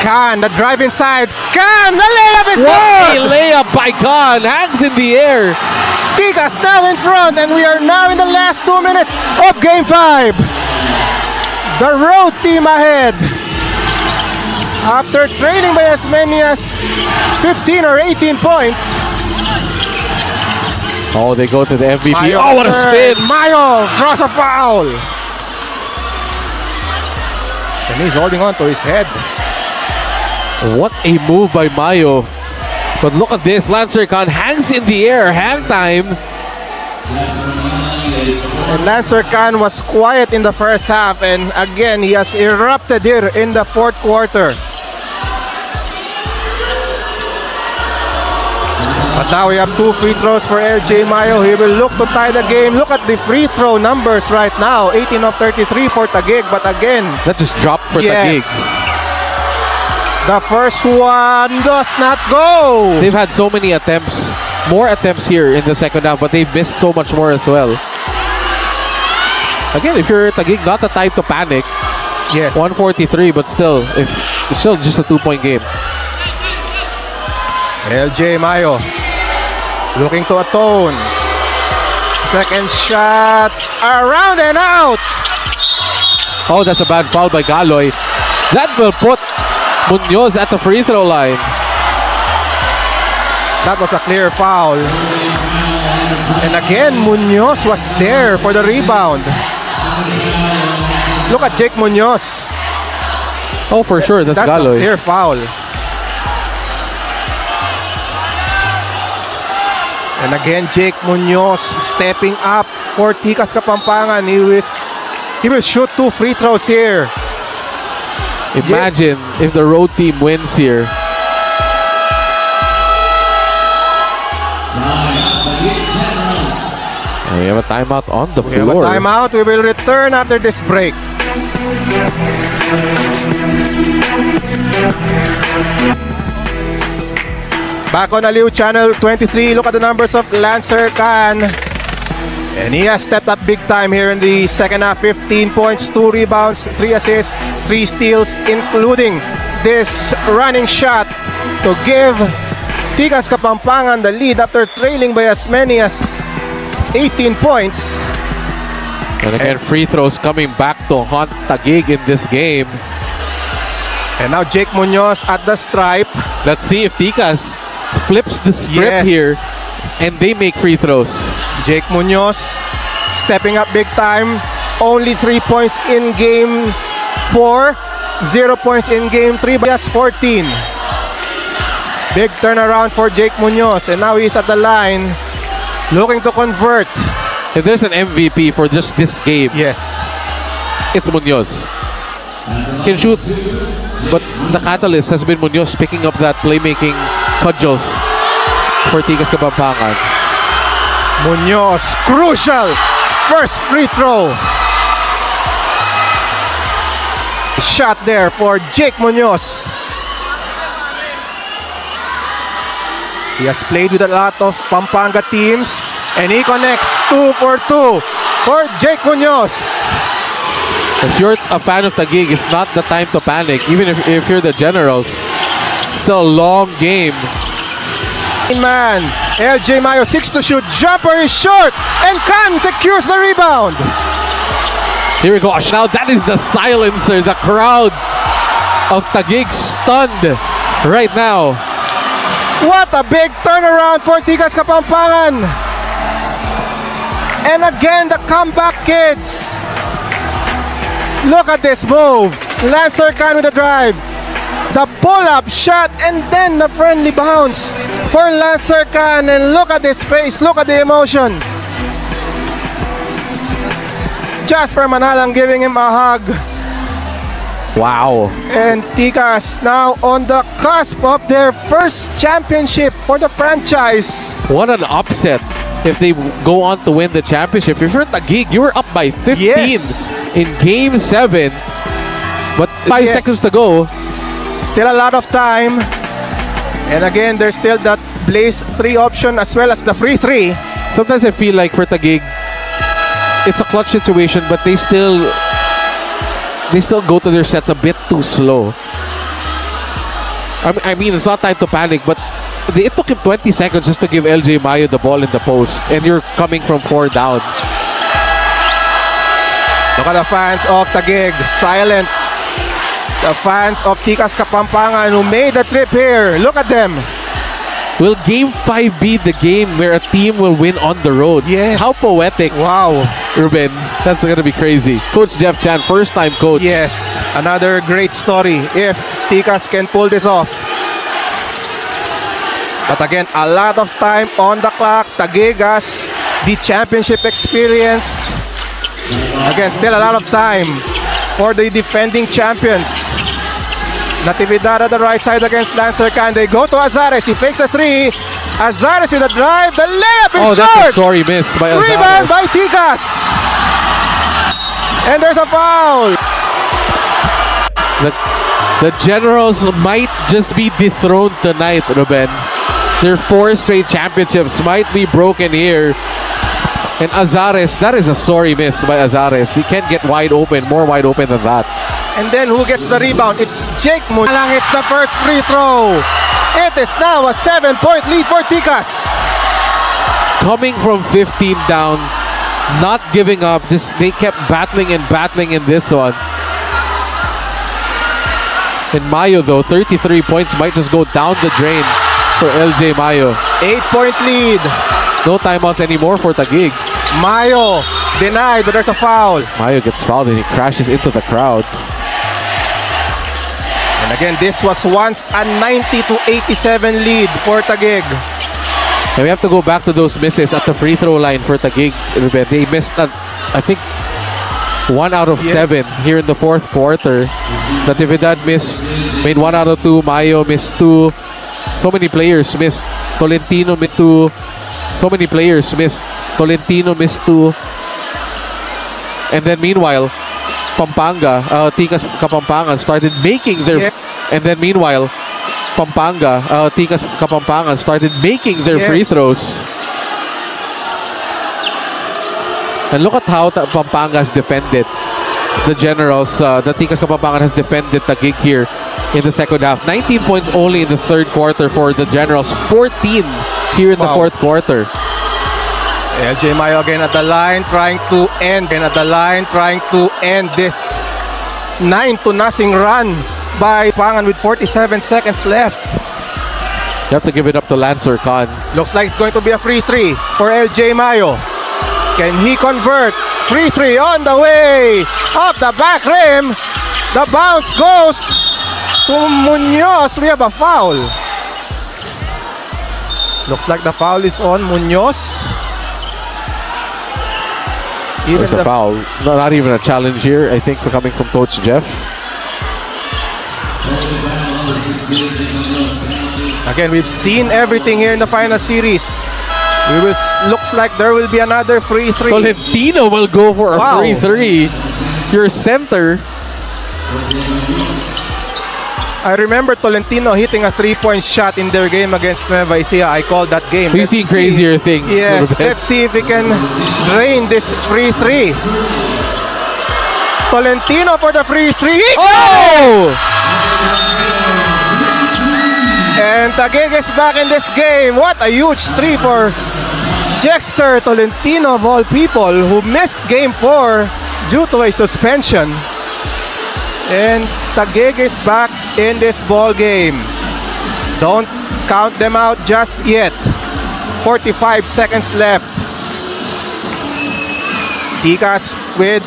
Khan, the drive inside. Khan, the layup is What good! a layup by Khan. Hangs in the air. Tikas now in front, and we are now in the last 2 minutes of Game 5. The road team ahead. After trailing by as many as 15 or 18 points. Oh, they go to the MVP. Mayo Oh, what a spin. Mayo draws a foul. And he's holding on to his head. What a move by Mayo. But look at this. Lancer Khan hangs in the air. Hang time. And Lancer Khan was quiet in the first half, and again he has erupted here in the fourth quarter. But now we have 2 free throws for LJ Mayo. He will look to tie the game. Look at the free throw numbers right now. 18 of 33 for Taguig, but again, That just dropped for Taguig. The first one does not go. They've had so many attempts. More attempts here in the second half, but they've missed so much more as well. Again, if you're Taguig, not the type to panic. Yes. 143, but still, it's still just a 2-point game. LJ Mayo looking to atone. Second shot, around and out. Oh, that's a bad foul by Galoy. That will put Munoz at the free throw line. That was a clear foul. And again, Munoz was there for the rebound. Look at Jake Munoz. Oh, for sure, that's a Galoy. clear foul. And again, Jake Munoz stepping up for Tikas Kapampangan. He will shoot 2 free throws here. Imagine if the road team wins here. And we have a timeout on the floor. We have a timeout. We will return after this break. Back on Aliw Channel 23, look at the numbers of Lancer Khan. And he has stepped up big time here in the second half. 15 points, 2 rebounds, 3 assists, 3 steals, including this running shot to give Tikas Kapampangan the lead after trailing by as many as 18 points. And again, free throws coming back to haunt Taguig in this game. And now Jake Munoz at the stripe. Let's see if Tikas flips the script here and they make free throws. Jake Munoz stepping up big time. Only 3 points in game 4, 0 points in game 3, but just 14. Big turnaround for Jake Munoz, and now he's at the line looking to convert. If there's an MVP for just this game, yes, it's Munoz. Can shoot, but the catalyst has been Munoz picking up that playmaking cudgels for Tikas Kapampangan. Munoz, crucial first free throw. Shot there for Jake Munoz. He has played with a lot of Pampanga teams, and he connects 2 for 2 for Jake Munoz. If you're a fan of Taguig, it's not the time to panic. Even if you're the Generals, it's still a long game. Man, LJ Mayo 6 to shoot, jumper is short, and Khan secures the rebound. Here we go. Now that is the silencer. The crowd of Taguig stunned right now. What a big turnaround for Tikas Kapampangan. And again, the comeback kids. Look at this move. Lancer Khan with the drive. The pull-up shot and then the friendly bounce for Lancer Khan. And look at his face. Look at the emotion. Jasper Manalang giving him a hug. Wow. And Tikas now on the cusp of their first championship for the franchise. What an upset if they go on to win the championship. If you're Taguig, you were up by 15 in Game 7. But 5 seconds to go. Still a lot of time. And again, there's still that Blaze 3 option as well as the free 3. Sometimes I feel like for Taguig, it's a clutch situation, but they still go to their sets a bit too slow. I mean, it's not time to panic, but it took him 20 seconds just to give LJ Mayo the ball in the post, and you're coming from 4 down. Look at the fans of Taguig, silent. The fans of Tikas Kapampangan who made the trip here. Look at them. Will Game 5 be the game where a team will win on the road? Yes. How poetic. Wow. Ruben, that's going to be crazy. Coach Jeff Chan, first time coach. Yes, another great story if Tikas can pull this off. But again, a lot of time on the clock. Taguig has the championship experience. Again, still a lot of time for the defending champions. Natividad at the right side against Lancer Khan. They go to Azares. He fakes a 3. Azares with a drive. The layup is short. That's a sorry miss by Azares. Rebound by Tikas. And there's a foul. The Generals might just be dethroned tonight, Ruben. Their 4 straight championships might be broken here. And Azares, that is a sorry miss by Azares. He can't get wide open, more wide open than that. And then who gets the rebound? It's Jake Mulang. It's the first free throw. It is now a 7-point lead for Tikas. Coming from 15 down, not giving up. They kept battling and battling in this one. And Mayo, though, 33 points might just go down the drain for LJ Mayo. 8-point lead. No timeouts anymore for Taguig. Mayo denied, but there's a foul. Mayo gets fouled and he crashes into the crowd. And again, this was once a 90-87 lead for Taguig. And we have to go back to those misses at the free throw line for Taguig. They missed, I think, 1 out of 7 here in the 4th quarter. Natividad made 1 out of 2. Mayo missed 2. So many players missed. Tolentino missed 2. So many players missed. Tolentino missed 2. And then meanwhile, Pampanga, Tikas Kapampangan started making their... And then meanwhile, Pampanga, Tikas Kapampangan started making their free throws. And look at how Pampanga has defended the Generals. The Tikas Kapampangan has defended Taguig here in the second half. 19 points only in the 3rd quarter for the Generals. 14 here in the 4th quarter. LJ Mayo again at the line trying to end. And at the line trying to end this 9-0 run by Pangan with 47 seconds left. You have to give it up to Lancer Khan. Looks like it's going to be a free 3 for LJ Mayo. Can he convert? Free 3 on the way. Off the back rim. The bounce goes to Munoz. We have a foul. Looks like the foul is on Munoz. There's a foul. Not even a challenge here, I think, coming from Coach Jeff. Again, we've seen everything here in the final series. Looks like there will be another free 3. Tolentino will go for a free 3. Your center. I remember Tolentino hitting a 3-point shot in their game against Nueva Ecija. I called that game. We've seen crazier things. Yes, let's see if we can drain this free 3. Tolentino for the free 3. Oh! And Taguig is back in this game. What a huge 3 for Jexter Tolentino of all people, who missed game 4 due to a suspension. And Taguig is back in this ball game. Don't count them out just yet. 45 seconds left. Tikas with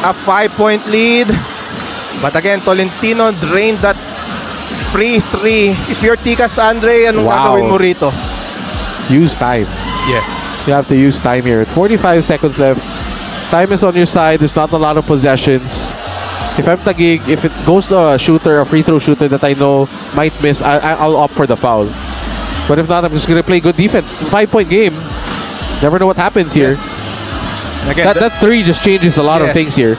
a 5-point lead. But again, Tolentino drained that free 3. If you're Tikas, Andre, anong gagawin mo rito? Use time. Yes. You have to use time here. 45 seconds left. Time is on your side. There's not a lot of possessions. If I'm Taguig, if it goes to a shooter, a free throw shooter that I know might miss, I'll opt for the foul. But if not, I'm just going to play good defense. 5-point game. Never know what happens here. Yes. Again, that 3 just changes a lot of things here.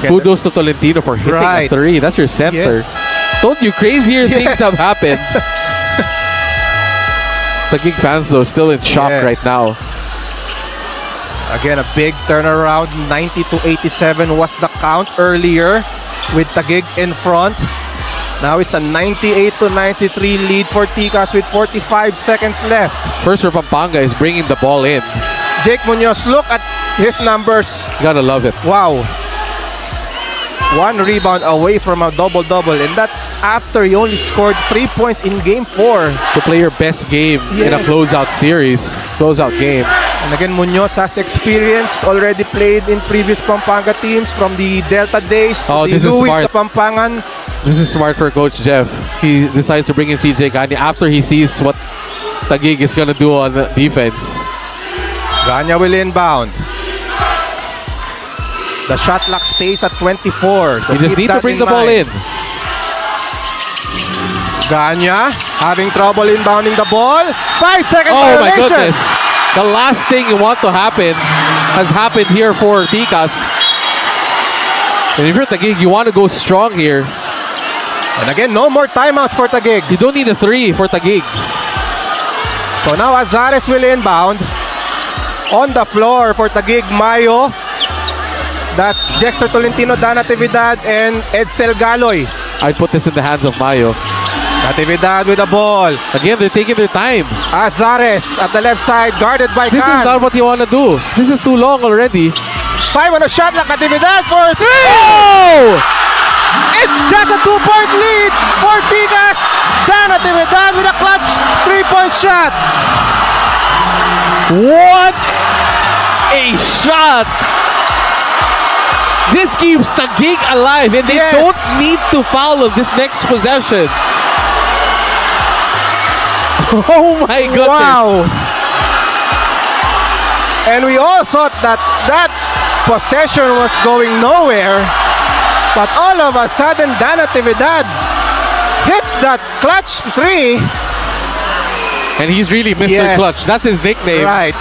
Kudos to Tolentino for hitting a 3. That's your center. Told you, crazier things have happened. Taguig fans, though, still in shock right now. Again, a big turnaround. 90-87 was the count earlier with Taguig in front. Now it's a 98-93 lead for Ticas with 45 seconds left. First for Pampanga is bringing the ball in. Jake Munoz, look at his numbers. Gotta love it. Wow. 1 rebound away from a double-double, and that's after he only scored 3 points in Game 4. To play your best game in a closeout series, closeout game. And again, Munoz has experience, already played in previous Pampanga teams from the Delta days to the Louis to Pampangan. This is smart for Coach Jeff. He decides to bring in CJ Ganya after he sees what Taguig is gonna do on defense. Ganya will inbound. The shot clock stays at 24. So you just need to bring the ball in. Ganya having trouble inbounding the ball. 5 seconds Oh violation. My goodness. The last thing you want to happen has happened here for Ticas. And if you're Taguig, you want to go strong here. And again, no more timeouts for Taguig. You don't need a 3 for Taguig. So now Azares will inbound. On the floor for Taguig, Mayo. That's Dexter Tolentino, Dan Natividad, and Edsel Galoy. I'd put this in the hands of Mayo. Natividad with the ball. Again, they're taking their time. Azares at the left side, guarded by This Khan. is not what you want to do. This is too long already. 5 on the shot clock. Natividad for 3! Oh! It's just a 2-point lead for Ticas. Dan Natividad with a clutch 3-point shot. What a shot! This keeps Taguig alive, and they don't need to foul on this next possession. Oh my goodness. Wow. And we all thought that that possession was going nowhere. But all of a sudden, Dan Natividad hits that clutch 3. And he's really Mr. Clutch. That's his nickname. Right.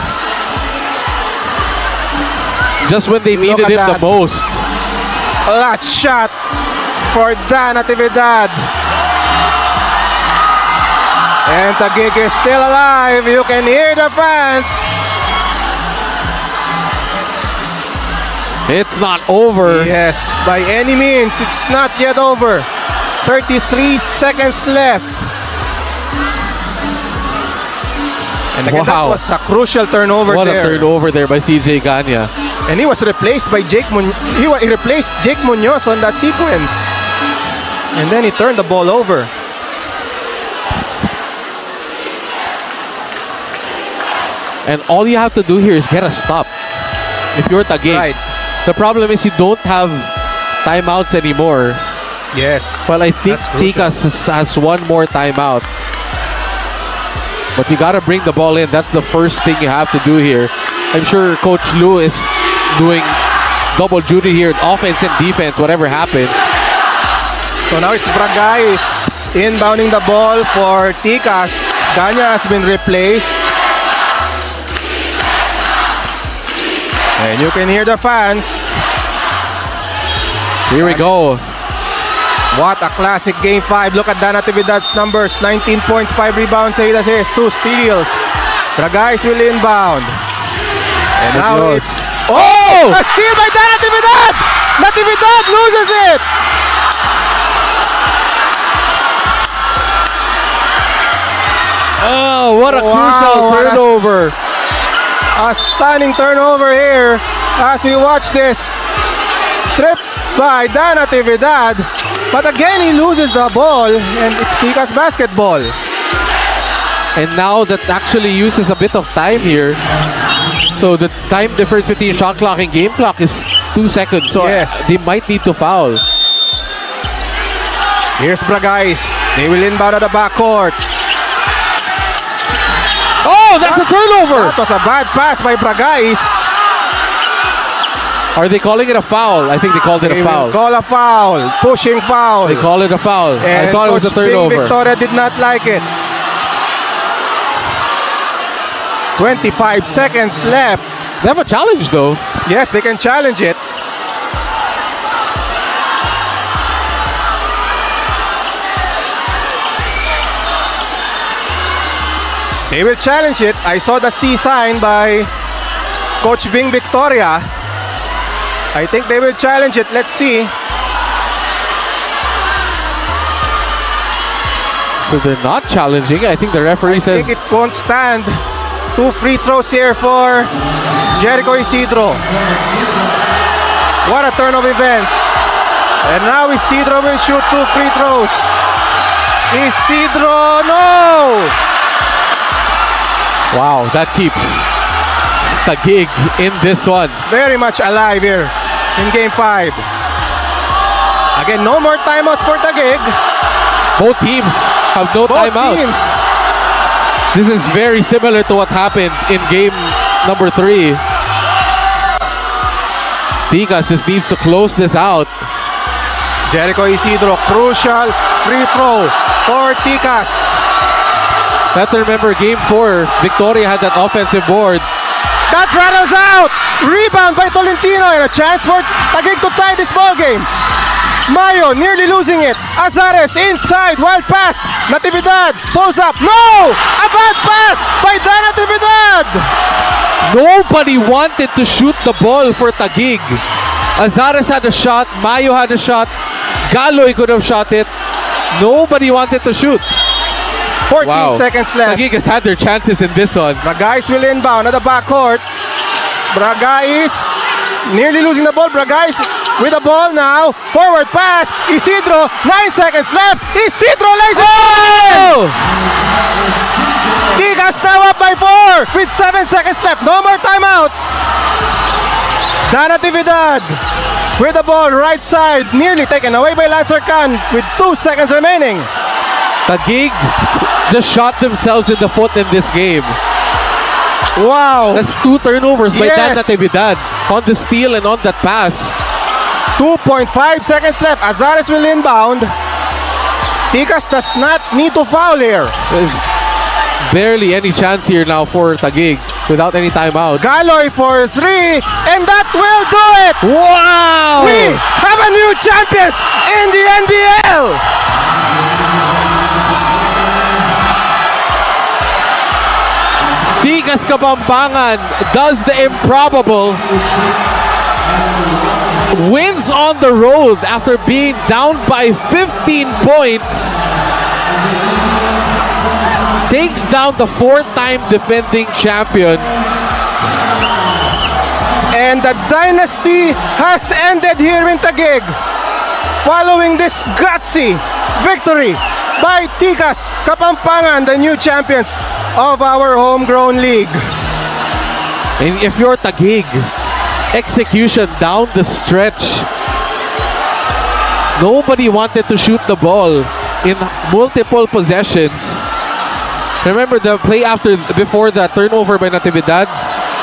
Just when they needed him the most. Clutch shot for Dan Natividad. And Taguig is still alive. You can hear the fans. It's not over. Yes, by any means, it's not yet over. 33 seconds left. And again, that was a crucial turnover there. What a turnover there by CJ Ganya. And he was replaced by he replaced Jake Munoz on that sequence. And then he turned the ball over. And all you have to do here is get a stop. If you're Taguig. Right. The problem is you don't have timeouts anymore. Yes. Well, I think Ticas has one more timeout. But you got to bring the ball in. That's the first thing you have to do here. I'm sure Coach Lou is doing double duty here, offense and defense, whatever happens. So now it's Bragais inbounding the ball for Ticas. Ganya has been replaced. And you can hear the fans. Here we go. What a classic Game 5. Look at Dan Natividad's numbers. 19 points, 5 rebounds, 8 assists, 2 steals. Bragais will inbound. And now it's... Oh! A steal by Dan Natividad! Natividad loses it! Oh, what a crucial turnover. A stunning turnover here as we watch this. Stripped by Dan Natividad. But again, he loses the ball and it's Ticas basketball. And now that actually uses a bit of time here. So the time difference between shot clock and game clock is 2 seconds. So they might need to foul. Here's Bragais. They will inbound at the backcourt. Oh, that's a turnover! That was a bad pass by Bragais. Are they calling it a foul? I think they called it a foul. Will call a foul. Pushing foul. They call it a foul. And I thought it was a turnover. Victoria did not like it. 25 seconds left. They have a challenge though. Yes, they can challenge it. They will challenge it. I saw the C sign by Coach Bing Victoria. I think they will challenge it. Let's see. So they're not challenging. I think the referee I says think it won't stand. 2 free throws here for Jericho Isidro. What a turn of events. And now Isidro will shoot 2 free throws. Isidro, no! wow, that keeps Taguig in this one. Very much alive here in game 5. Again, no more timeouts for Taguig. Both teams have no Both timeouts. teams. This is very similar to what happened in game number 3. Tikas just needs to close this out. Jericho Isidro, crucial free throw for Tikas. Have to remember, game 4, Victoria had that offensive board. That rattles out. Rebound by Tolentino and a chance for Taguig to tie this ball game. Mayo nearly losing it. Azares inside, wild pass. Natividad pulls up. No! A bad pass by Dan Natividad. Nobody wanted to shoot the ball for Taguig. Azares had a shot, Mayo had a shot, Galoy could have shot it. Nobody wanted to shoot. 14 seconds left. Taguig has had their chances in this one. Bragais will inbound at the backcourt. Bragais nearly losing the ball. Bragais with the ball now. Forward pass. Isidro. 9 seconds left. Isidro lays it in. Tikas now up by 4 with 7 seconds left. No more timeouts. Dan Natividad with the ball right side. Nearly taken away by Lancer Khan with 2 seconds remaining. Taguig just shot themselves in the foot in this game. Wow. That's 2 turnovers by Dan Yes. Natividad on the steal and on that pass. 2.5 seconds left. Azares will inbound. Tikas does not need to foul here. There's barely any chance here now for Taguig without any timeout. Galoy for 3, and that will do it. Wow! We have a new champions in the NBL. Tikas Kapampangan does the improbable. Wins on the road after being down by 15 points. Takes down the 4-time defending champion. And the dynasty has ended here in Taguig. Following this gutsy victory by Tikas Kapampangan, the new champions of our homegrown league. And if you're Taguig, execution down the stretch. Nobody wanted to shoot the ball in multiple possessions. Remember the play before the turnover by Natividad?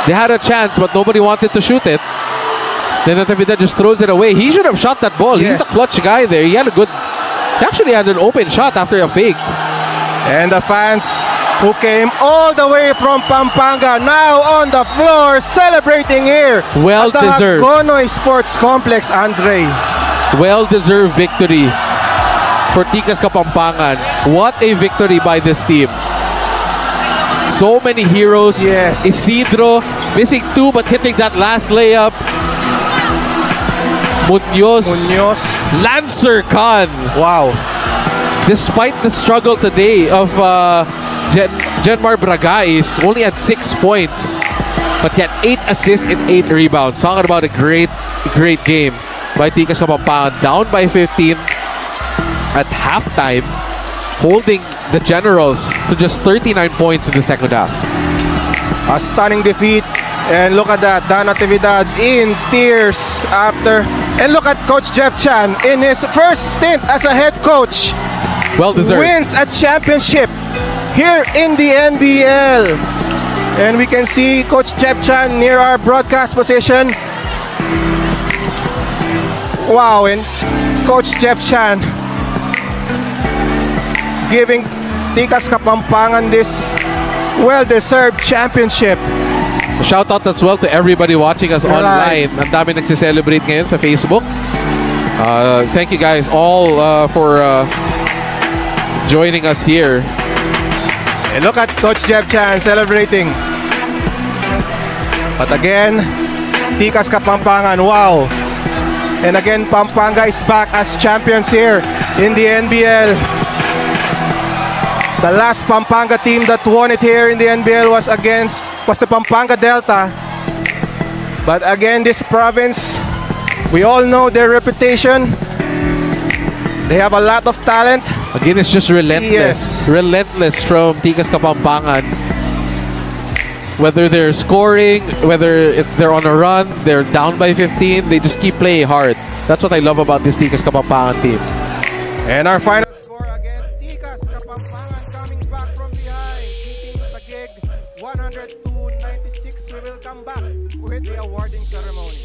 They had a chance, but nobody wanted to shoot it. Then Natividad just throws it away. He should have shot that ball. Yes. He's the clutch guy there. He actually had an open shot after a fake. And the fans who came all the way from Pampanga now on the floor celebrating here Well at the deserved. Hagonoy Sports Complex, Andre. Well-deserved victory for Tikas Kapampangan. What a victory by this team. So many heroes. Yes. Isidro missing 2 but hitting that last layup. Munoz. Lancer Khan. Wow. Despite the struggle today of Genmar Bragais, only had 6 points, but he had 8 assists and 8 rebounds. Talking about a great game by Tikas Kapampangan, down by 15 at halftime, holding the Generals to just 39 points in the second half. A stunning defeat. And look at that, Dan Natividad in tears after. And look at Coach Jeff Chan in his first stint as a head coach. Well deserved. Wins a championship here in the NBL. And we can see Coach Jeff Chan near our broadcast position. Wow, and Coach Jeff Chan giving Tikas Kapampangan this well-deserved championship. Shout out as well to everybody watching us online. Ang dami nagsiselebrate ngayon sa Facebook. Thank you guys all for joining us here. And look at Coach Jeff Chan celebrating. But again, Tikas Kapampangan, wow. And again, Pampanga is back as champions here in the NBL. The last Pampanga team that won it here in the NBL was the Pampanga Delta. But again, this province, we all know their reputation. They have a lot of talent. Again, it's just relentless. Yes. Relentless from Tikas Kapampangan. Whether they're scoring, whether if they're on a run, they're down by 15, they just keep playing hard. That's what I love about this Tikas Kapampangan team. And our final score again, Tikas Kapampangan coming back from behind, beating Taguig 102-96. We will come back with the awarding ceremony.